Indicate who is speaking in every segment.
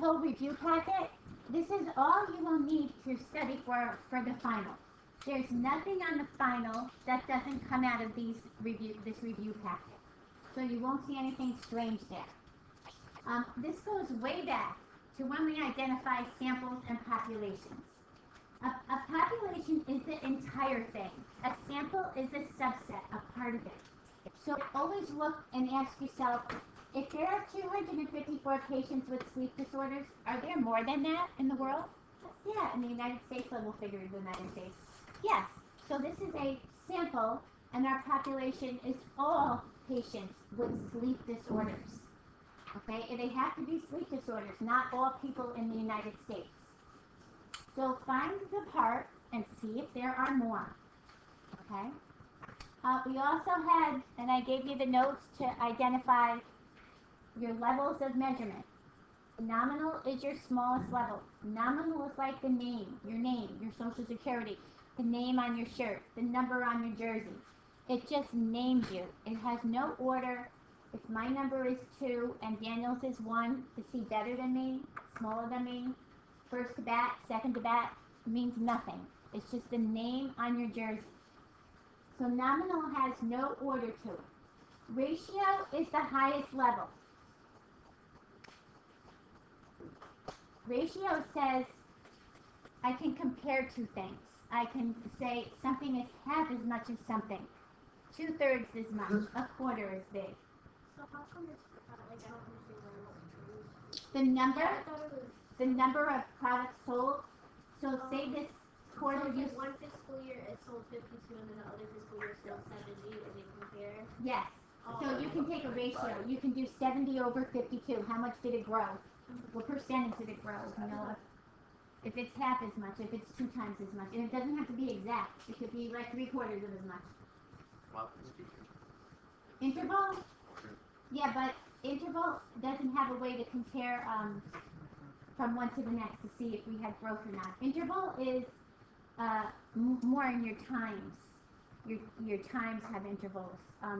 Speaker 1: whole review packet, this is all you will need to study for the final. There's nothing on the final that doesn't come out of this review packet. So you won't see anything strange there. This goes way back to when we identified samples and populations. A population is the entire thing. A sample is a subset, a part of it. So always look and ask yourself, if there are 254 patients with sleep disorders, are there more than that in the world? Yeah, in the United States, we'll figure the United States. Yes, so this is a sample, and our population is all patients with sleep disorders. Okay, and they have to be sleep disorders, not all people in the United States. So find the part and see if there are more. Okay. We also had, and I gave you the notes to identify your levels of measurement. Nominal is your smallest level. Nominal is like the name, your social security, the name on your shirt, the number on your jersey. It just names you. It has no order. If my number is 2 and Daniel's is 1, is he better than me, smaller than me, first to bat, second to bat, means nothing. It's just the name on your jersey. So nominal has no order to it. Ratio is the highest level. Ratio says I can compare two things. I can say something is half as much as something. 2/3 as much. A quarter as big.
Speaker 2: So how come it's like I don't understand
Speaker 1: the number?
Speaker 2: I thought it was
Speaker 1: the number of products sold. So say this quarter
Speaker 2: so
Speaker 1: you
Speaker 2: one fiscal year it sold 52 and then the other fiscal year it sold 70 and they compare.
Speaker 1: yes. So you can take a ratio. You can do 70 over 52. How much did it grow? What percentage did it grow? You know, if it's half as much, if it's 2 times as much, and it doesn't have to be exact. It could be like 3/4 of as much. Interval? Yeah, but interval doesn't have a way to compare from one to the next to see if we had growth or not. Interval is more in your times. Your times have intervals.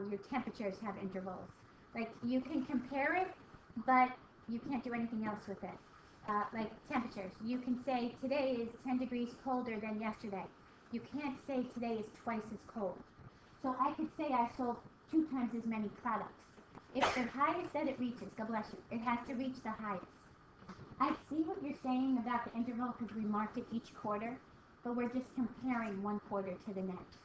Speaker 1: Your temperatures have intervals. Like you can compare it, but you can't do anything else with it. Like temperatures, you can say today is 10 degrees colder than yesterday. You can't say today is twice as cold. So I could say I sold 2 times as many products. If the highest that it reaches, God bless you, it has to reach the highest. I see what you're saying about the interval because we marked it each quarter, but we're just comparing one quarter to the next.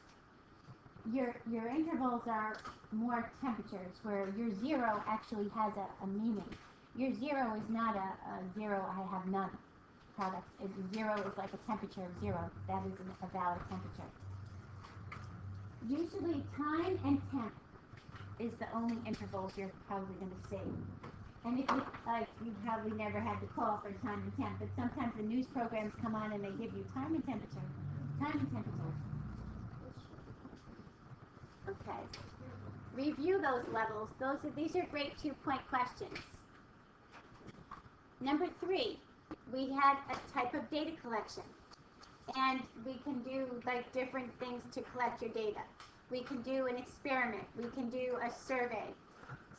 Speaker 1: Your intervals are more temperatures, where your 0 actually has a meaning. Your 0 is not a 0, I have none products. 0 is like a temperature of 0. That is a valid temperature. Usually time and temp is the only intervals you're probably going to see. And if you probably never had to call for time and temp, but sometimes the news programs come on and they give you time and temperature. Time and temperature. Okay. Review those levels. These are great 2-point questions. Number 3, we had a type of data collection. And we can do like different things to collect your data. We can do an experiment. We can do a survey.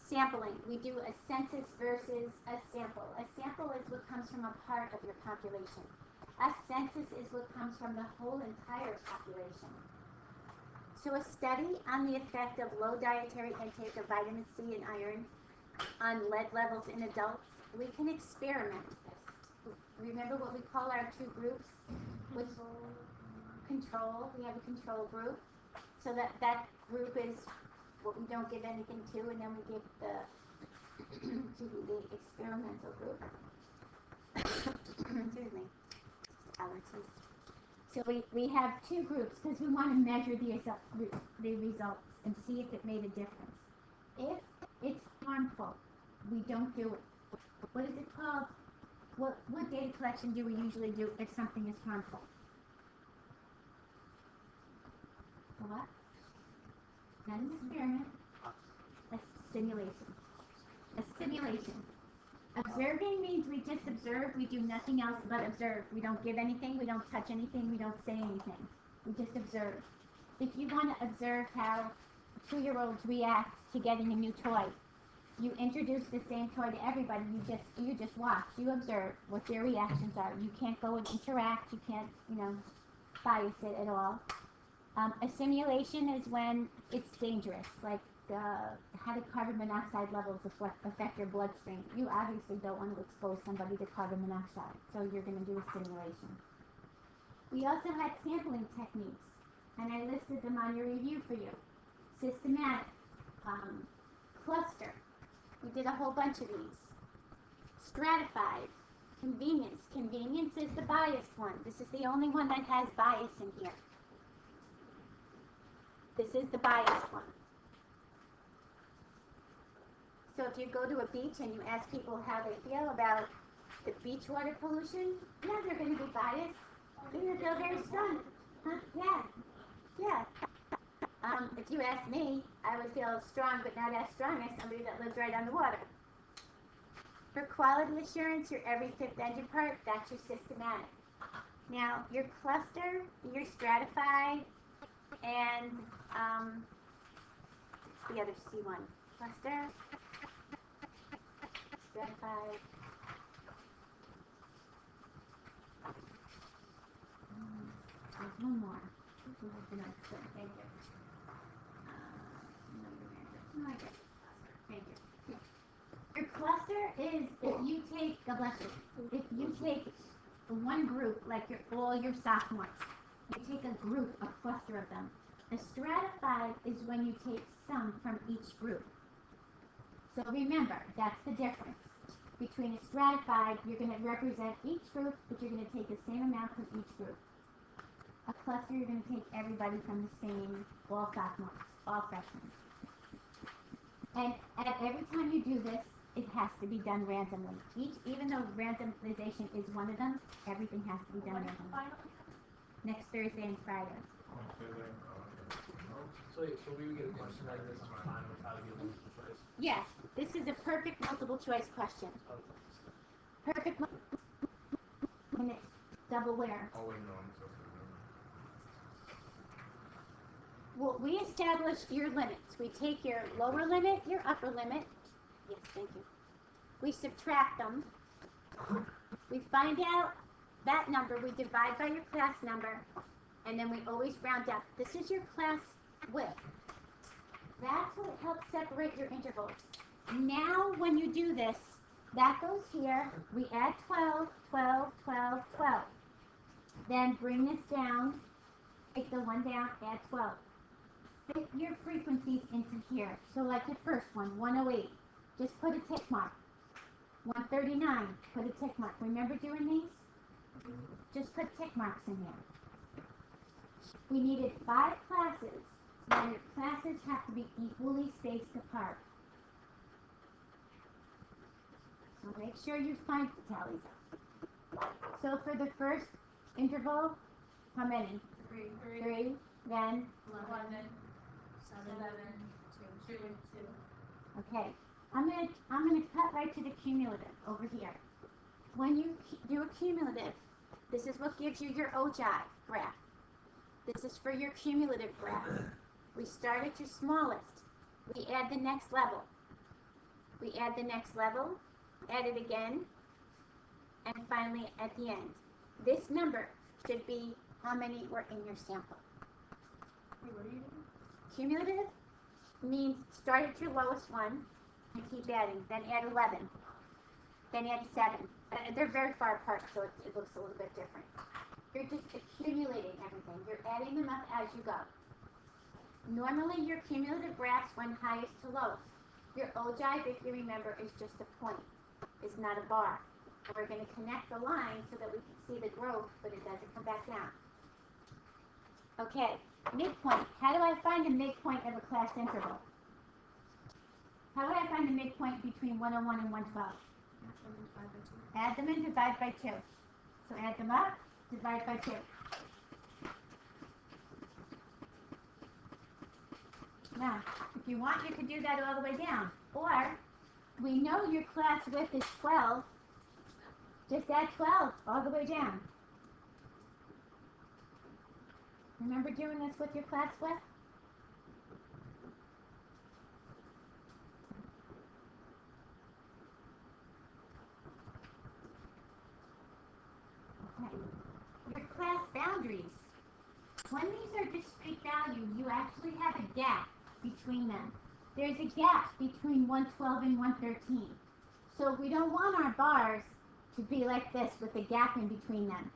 Speaker 1: Sampling. We do a census versus a sample. A sample is what comes from a part of your population. A census is what comes from the whole entire population. So a study on the effect of low dietary intake of vitamin C and iron on lead levels in adults, we can experiment this. Remember what we call our 2 groups? With control, we have a control group. So that group is what we don't give anything to, and then we give the experimental group. Excuse me. Allergies. So we have 2 groups because we want to measure the results and see if it made a difference. If it's harmful, we don't do it. What is it called? What data collection do we usually do if something is harmful? What? Not an experiment. A simulation. A simulation. Observing means we just observe. We do nothing else but observe. We don't give anything. We don't touch anything. We don't say anything. We just observe. If you want to observe how 2-year-olds react to getting a new toy, You introduce the same toy to everybody. You just watch. You observe what their reactions are. You can't go and interact. You can't, bias it at all. A simulation is when it's dangerous, like how do carbon monoxide levels affect your bloodstream. You obviously don't want to expose somebody to carbon monoxide, so you're going to do a simulation. We also had sampling techniques, and I listed them on your review for you. Systematic, cluster. We did a whole bunch of these. Stratified, convenience. Convenience is the biased one. This is the only one that has bias in here. This is the biased one. So if you go to a beach and you ask people how they feel about the beach water pollution, yeah, they're going to be biased. They're going to feel very strong. Huh? Yeah. If you ask me, I would feel strong, but not as strong as somebody that lives right on the water. For quality assurance, your every fifth engine part, that's your systematic. Now, your cluster, your stratified, and the other C1. Cluster, stratified. There's one more. Thank you. Thank you. Your cluster is if you take, God bless you, if you take one group, like all your sophomores, you take a group, a cluster of them. A stratified is when you take some from each group. So remember, that's the difference. Between a stratified, you're going to represent each group, but you're going to take the same amount from each group. A cluster, you're going to take everybody from the same, all sophomores, all freshmen. And at every time you do this, it has to be done randomly. Even though randomization is one of them, everything has to be done randomly. Next Thursday and Friday.
Speaker 3: So we would get a question like this on finals, how to get multiple choice?
Speaker 1: Yes, this is a perfect multiple choice question. Perfect and it's double where?
Speaker 4: Oh wait, no, I'm so sorry.
Speaker 1: Well, we establish your limits. We take your lower limit, your upper limit. Yes, thank you. We subtract them. We find out that number. We divide by your class number. And then we always round up. This is your class width. That's what helps separate your intervals. Now, when you do this, that goes here. We add 12, 12, 12, 12. Then bring this down. Take the one down, add 12. Fit your frequencies into here. So like the first one, 108, just put a tick mark. 139, put a tick mark. Remember doing these? Just put tick marks in here. We needed 5 classes. Now your classes have to be equally spaced apart. So make sure you find the tallies. So for the first interval, how many? 3. Then
Speaker 2: 11, 7, 2.
Speaker 1: okay, I'm gonna cut right to the cumulative over here. When you do a cumulative, this is what gives you your OJI graph. This is for your cumulative graph. We start at your smallest. We add the next level. We add the next level, add it again, and finally at the end. This number should be how many were in your sample.
Speaker 2: What are you doing?
Speaker 1: Cumulative means start at your lowest one and keep adding, then add 11, then add 7. They're very far apart, so it looks a little bit different. You're just accumulating everything. You're adding them up as you go. Normally, your cumulative graphs run highest to lowest. Your ogive, if you remember, is just a point. It's not a bar. And we're going to connect the line so that we can see the growth, but it doesn't come back down. Okay, midpoint. How do I find the midpoint of a class interval? How would I find the midpoint between 101 and 112? Add them and divide by 2. So add them up, divide by 2. Now, if you want, you can do that all the way down. Or, we know your class width is 12. Just add 12 all the way down. Remember doing this with your class width? When these are discrete values, you actually have a gap between them. There's a gap between 112 and 113. So we don't want our bars to be like this with a gap in between them.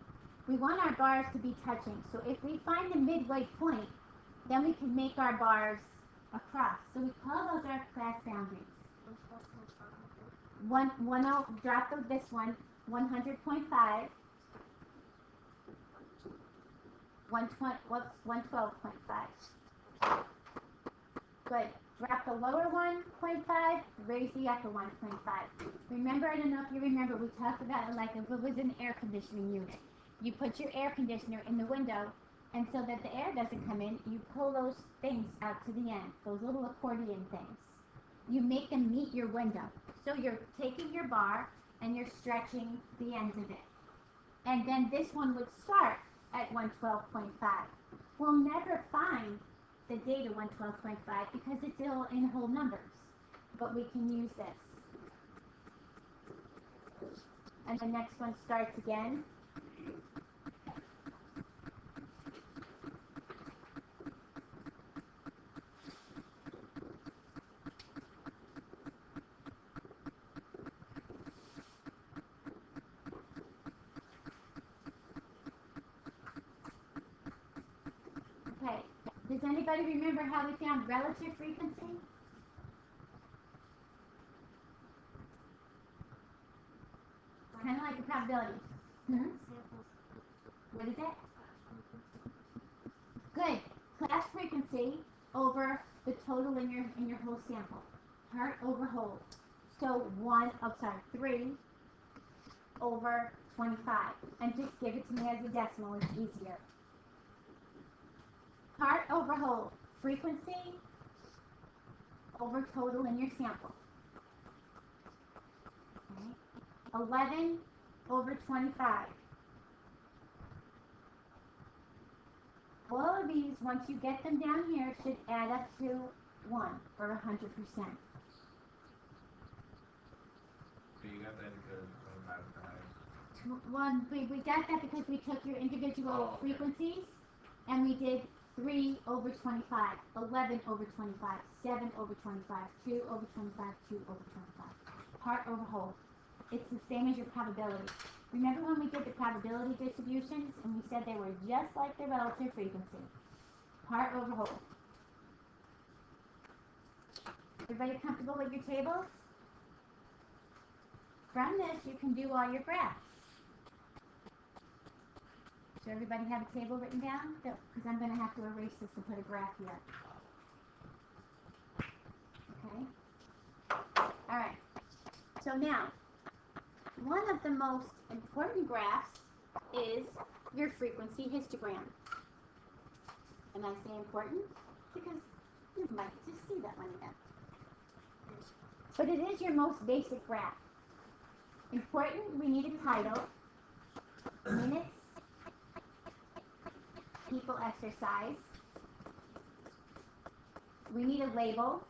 Speaker 1: We want our bars to be touching. So if we find the midway point, then we can make our bars across. So we call those our class boundaries. Drop this one, 100.5. 112.5. Good. Drop the lower 1.5, raise the upper 1.5. Remember, I don't know if you remember, we talked about it like if it was an air conditioning unit. You put your air conditioner in the window, and so that the air doesn't come in, you pull those things out to the end, those little accordion things. You make them meet your window. So you're taking your bar and you're stretching the ends of it. And then this one would start at 112.5. We'll never find the data 112.5 because it's all in whole numbers. But we can use this. And the next one starts again. Okay, does anybody remember how we found relative frequency? Kind of like a probability. What is it? Good. Class frequency over the total in your whole sample. Part over whole. So 3 over 25. And just give it to me as a decimal, it's easier. Part over whole. Frequency over total in your sample. Okay. 11 over 25. All of these, once you get them down here, should add up to 1 or 100%.
Speaker 3: So you got that because
Speaker 1: We got that because we took your individual frequencies and we did 3 over 25, 11 over 25, 7 over 25, 2 over 25, 2 over 25. Part over whole. It's the same as your probability. Remember when we did the probability distributions and we said they were just like the relative frequency? Part over whole. Everybody comfortable with your tables? From this, you can do all your graphs. Does everybody have a table written down? Because I'm going to have to erase this and put a graph here. Okay? All right. So now, one of the most important graphs is your frequency histogram. And I say important because you might just see that one again. But it is your most basic graph. Important, we need a title, minutes, people exercise. We need a label.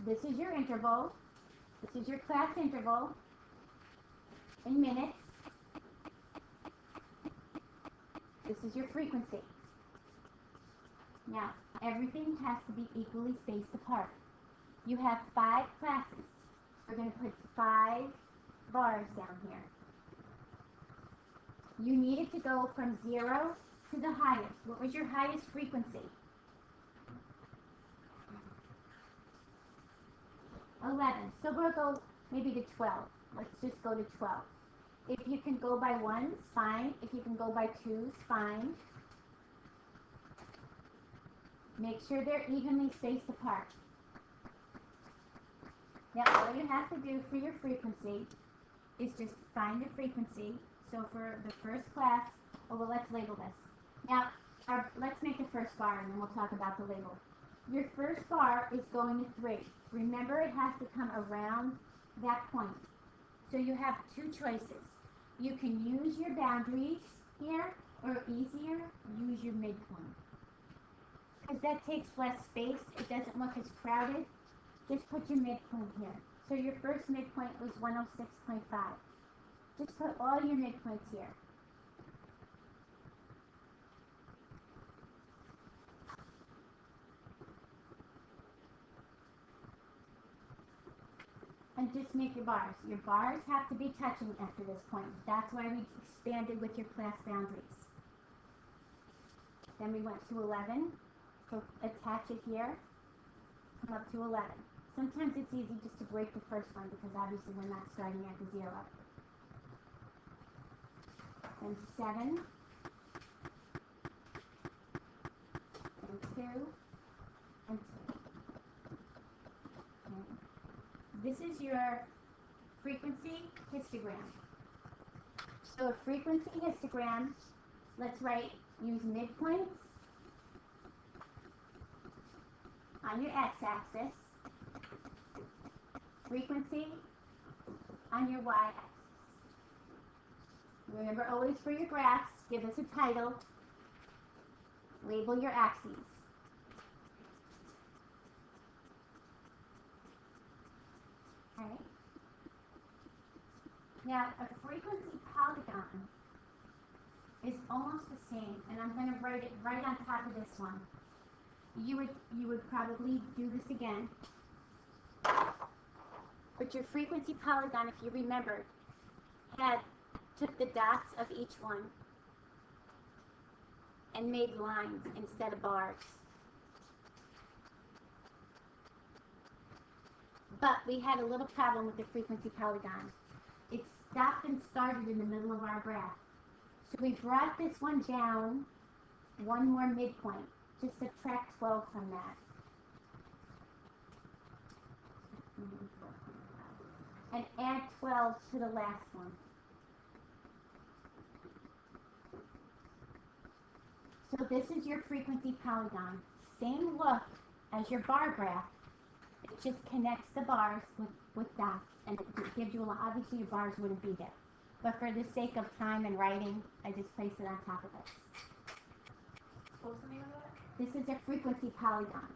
Speaker 1: This is your interval. This is your class interval in minutes. This is your frequency. Now, everything has to be equally spaced apart. You have 5 classes. We're going to put 5 bars down here. You need it to go from 0 to the highest. What was your highest frequency? 11. So we'll go maybe to 12. Let's just go to 12. If you can go by 1s, fine. If you can go by 2s, fine. Make sure they're evenly spaced apart. Now, all you have to do for your frequency is just find the frequency. So for the first class, let's label this. Now, let's make the first bar and then we'll talk about the label. Your first bar is going to 3. Remember, it has to come around that point. So you have 2 choices. You can use your boundaries here, or easier, use your midpoint. Because that takes less space, it doesn't look as crowded. Just put your midpoint here. So your first midpoint was 106.5. Just put all your midpoints here. and just make your bars. Your bars have to be touching after this point. That's why we expanded with your class boundaries. Then we went to 11. So attach it here. Come up to 11. Sometimes it's easy just to break the first one because obviously we're not starting at the 0. Then 7. And 2. And 2. Okay. This is your frequency histogram. So a frequency histogram, let's write, use midpoints on your x-axis, frequency on your y-axis. Remember, always for your graphs, give us a title, label your axes. Okay. Now, a frequency polygon is almost the same, and I'm going to write it right on top of this one. You would probably do this again. But your frequency polygon, if you remember, took the dots of each one and made lines instead of bars. But we had a little problem with the frequency polygon. It stopped and started in the middle of our graph. So we brought this one down one more midpoint. Just subtract 12 from that. And add 12 to the last one. So this is your frequency polygon. Same look as your bar graph. It just connects the bars with dots, and it just gives you a lot. Obviously your bars wouldn't be there. But for the sake of time and writing, I just place it on top of it.
Speaker 2: What's the name of that?
Speaker 1: This is a frequency polygon.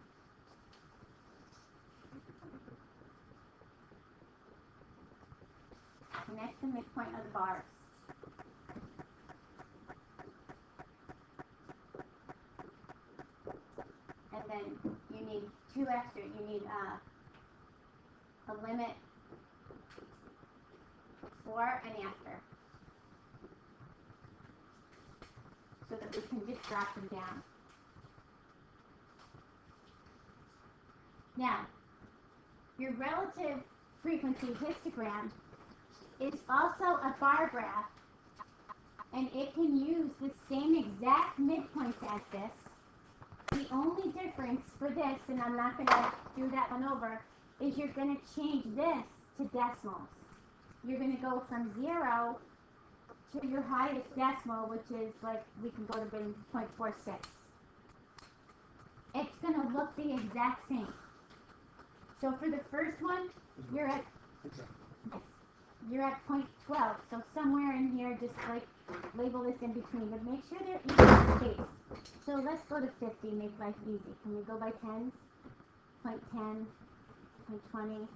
Speaker 1: Connect the midpoint of the bars. And then you need 2 extra. You need a limit before and after, so that we can just drop them down. Now, your relative frequency histogram is also a bar graph, and it can use the same exact midpoints as this. The only difference for this, and I'm not going to do that one over, is you're going to change this to decimals. You're going to go from 0 to your highest decimal, which is like, we can go to 0.46. It's going to look the exact same. So for the first one, you're at 0.12. So somewhere in here, just like label this in between, but make sure they're equal spaced. So let's go to 50, make life easy. Can we go by tens? 0.10, 0.20,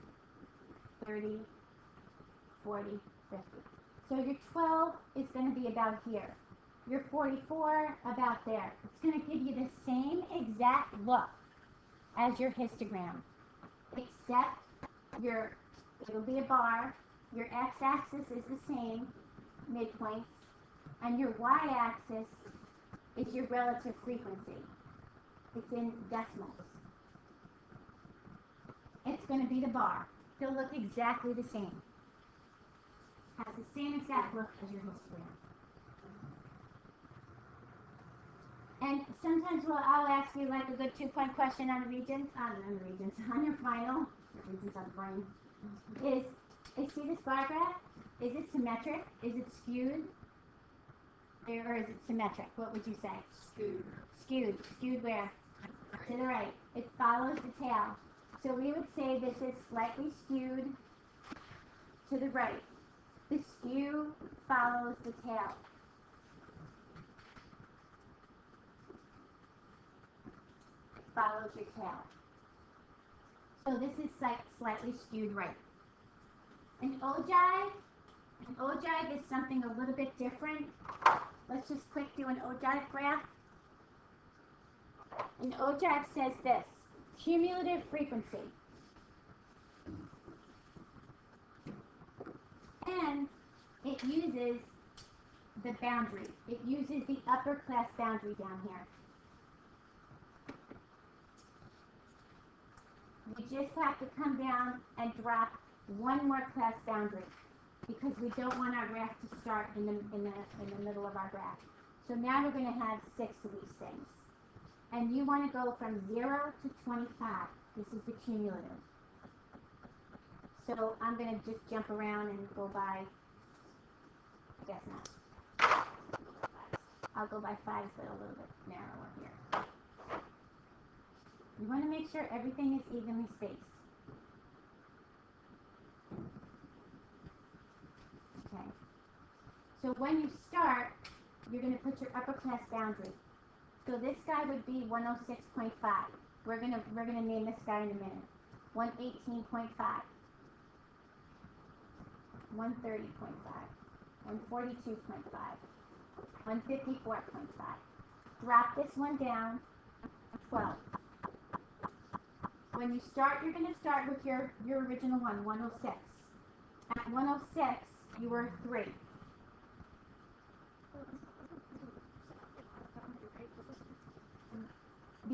Speaker 1: 30, 40, 50. So your 12 is going to be about here. Your 44, about there. It's going to give you the same exact look as your histogram, except it'll be a bar, your x-axis is the same, midpoints, and your y-axis is your relative frequency. It's in decimals. It's going to be the bar. They'll look exactly the same. Has the same exact look as your histogram. And sometimes I'll ask you like a good 2-point question on the regions, on your final, regions on the brain, is see this bar graph? Is it symmetric? Is it skewed? Or is it symmetric? What would you say?
Speaker 2: Skewed.
Speaker 1: Skewed. Skewed where? To the right. It follows the tail. So we would say this is slightly skewed to the right. The skew follows the tail. Follows your tail. So this is slightly skewed right. An ogive is something a little bit different. Let's just quick do an ogive graph. An ogive says this: cumulative frequency And it uses the boundary. It uses the upper class boundary down here. We just have to come down and drop one more class boundary because we don't want our graph to start in the middle of our graph. So now we're going to have 6 of these things. And you want to go from 0 to 25. This is the cumulative. So I'm going to just jump around and go by, I guess not. I'll go by 5s, but a little bit narrower here. You want to make sure everything is evenly spaced. Okay. So when you start, you're going to put your upper class boundary. So this guy would be 106.5. We're gonna name this guy in a minute. 118.5. 130.5. 142.5. 154.5. Drop this one down. 12. When you start, you're going to start with your original one, 106. At 106, you were 3.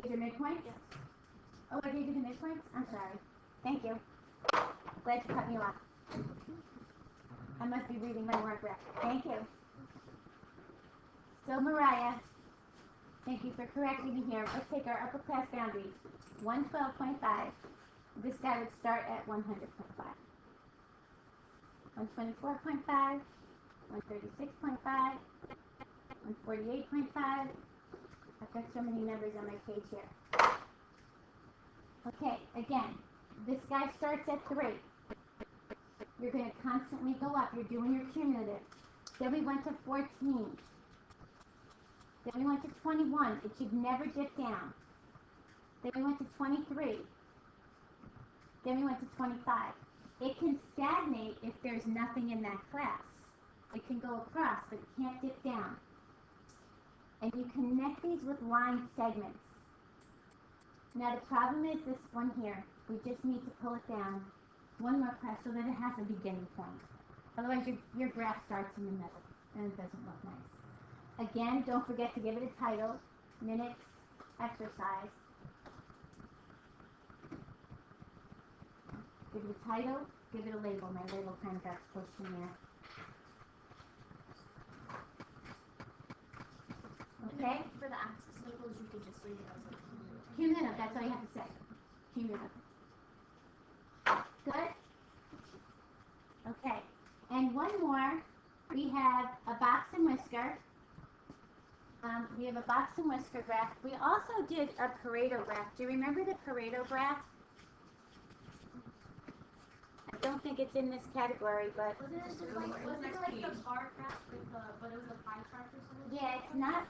Speaker 1: These are midpoints?
Speaker 2: Yes.
Speaker 1: Oh, I gave you the midpoints? I'm sorry. Thank you. Glad you cut me off. I must be reading my work right. Thank you. So, Mariah, thank you for correcting me here. Let's take our upper class boundaries. 112.5. This guy would start at 100.5. 124.5. 136.5. 148.5. I've got so many numbers on my page here. Okay, again, this guy starts at 3. You're going to constantly go up. You're doing your cumulative. Then we went to 14. Then we went to 21. It should never dip down. Then we went to 23. Then we went to 25. It can stagnate if there's nothing in that class. It can go across, but it can't dip down. And you connect these with line segments. Now the problem is this one here. We just need to pull it down one more class so that it has a beginning point. Otherwise your graph starts in the middle and it doesn't look nice. Again, don't forget to give it a title, minutes, exercise. Give it a title, give it a label. My label kind of got pushed in there. Okay?
Speaker 2: For the axis labels, you could just leave it as like
Speaker 1: Cumulative, that's all you have to say. Cumulative. Good? Okay. And one more. We have a box and whisker. We have a box and whisker graph. We also did a Pareto graph. Do you remember the Pareto graph? I don't think it's in this category, but
Speaker 2: wasn't it like the bar graph with the, but it was a pie chart or something?
Speaker 1: yeah,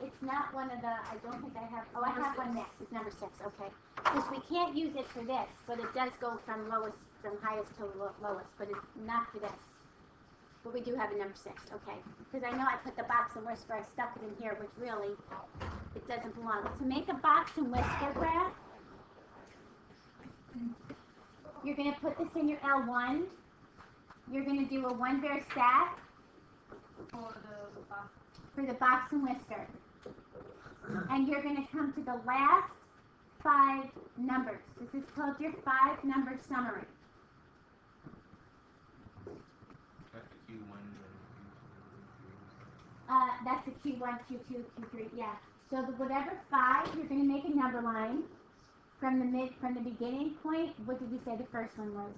Speaker 1: it's not one of the, I don't think I have, oh, I have one next. It's number 6, okay. Because we can't use it for this, but it does go from highest to lowest, but it's not for this. But we do have a number 6, okay. Because I know I put the box and whisker, I stuck it in here, which really, it doesn't belong. To make a box and whisker graph, you're going to put this in your L1. You're going to do a 1-bear stack for the box and whisker. And you're going to come to the last 5 numbers. This is called your 5-number summary. That's the Q1, Q2, Q3, yeah. So whatever 5, you're going to make a number line from the beginning point. What did you say the first one was?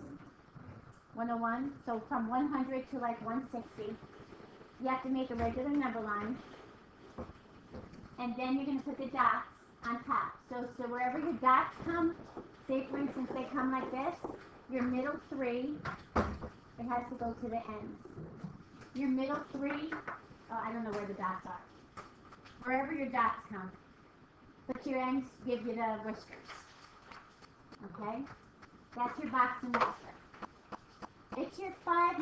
Speaker 1: 101. So from 100 to like 160, you have to make a regular number line, and then you're going to put the dots on top. So wherever your dots come, say for instance they come like this, your middle 3, it has to go to the ends. Your middle 3, oh, I don't know where the dots are. Wherever your dots come, but your ends give you the whiskers. Okay? That's your box and whisker. It's your 5